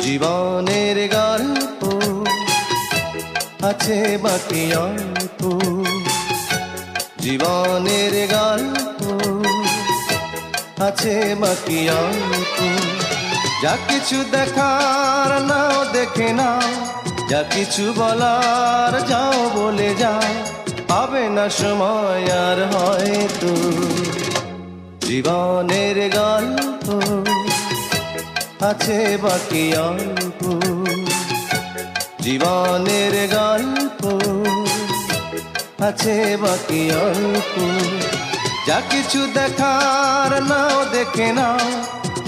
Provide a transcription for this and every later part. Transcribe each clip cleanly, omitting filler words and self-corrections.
জীবনের গল্প আছে বাকি অল্প, জীবনের গল্প আছে বাকি অল্প। যা কিছু দেখার নাও দেখে নাও, যা কিছু বলার যাও বলে যাও, পাবে না সময় আর হয়তো। জীবনের গল্প আছে বাকি অল্প, জীবনের গল্প আছে বাকি অল্প। যা কিছু দেখার নাও দেখে নাও,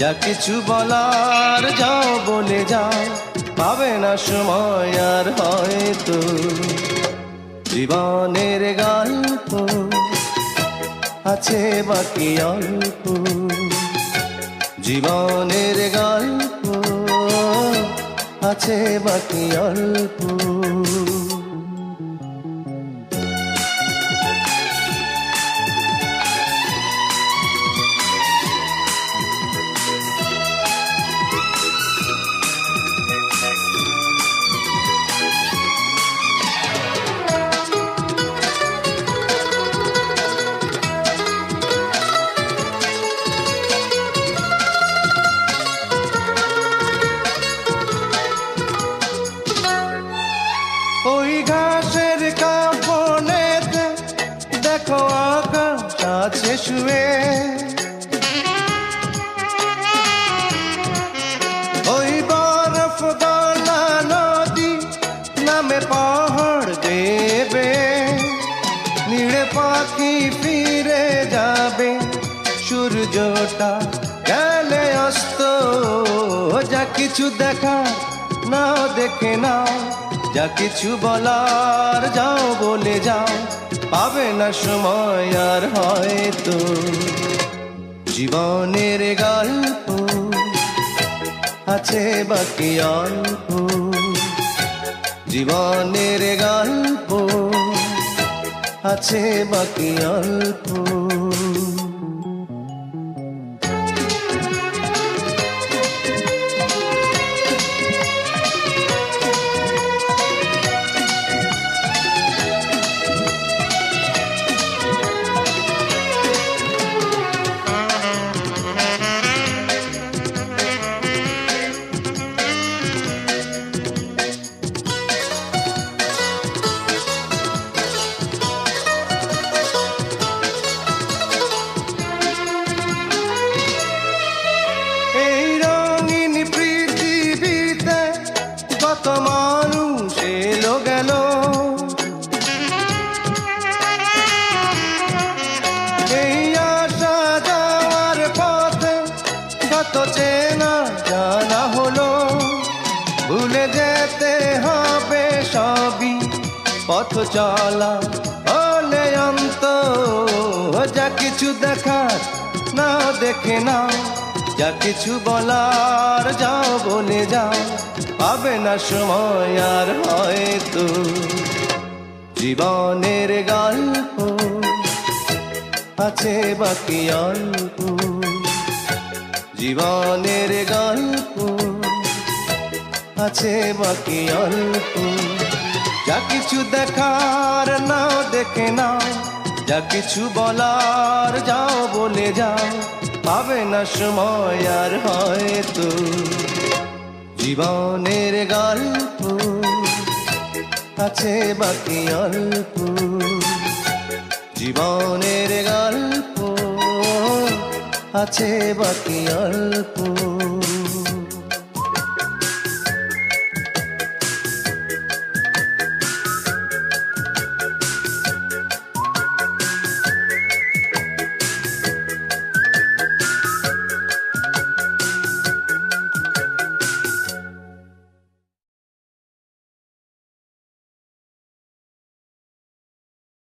যা কিছু বলার যাও বলে যাও, পাবে না সময় আর হয়তো। জীবনের গল্প আছে বাকি অল্প, জীবনের গল্প আছে বাকি অল্প। ওই ঘাসের কাপড়েতে দেখো আকাশ আছে শুয়ে, ওই বরফ গলা নদী নামে পাহাড় দেবে, নীড়ে পাখি ফিরে যাবে, সূর্যটা গেলে অস্ত। যা কিছু দেখা নাও দেখে নাও, যা কিছু বলার যাও বলে যাও, পাবে না সময় আর হয়তো। জীবনের গল্প আছে বাকি অল্প, জীবনের গল্প আছে বাকি অল্প। কত মানুষ এলো গেল, এই আসা যাওয়ার পথে কত চেনা জানা হলো। ভুলে যেতে হবে সবই, পথ চলা হলে অন্ত। যা কিছু দেখার নাও দেখে নাও, যা কিছু বলার যাও বলে যাও, পাবে না সময় আর হয়তো। জীবনের গল্প আছে বাকি অল্প, জীবনের গল্প আছে বাকি অল্প। যা কিছু দেখার নাও দেখে নাও, যা কিছু বলার যাও বলে যাও, পাবে না সময় আর হয়তো। জীবনের গল্প আছে বাকি অল্প, জীবনের গল্প আছে বাকি অল্প।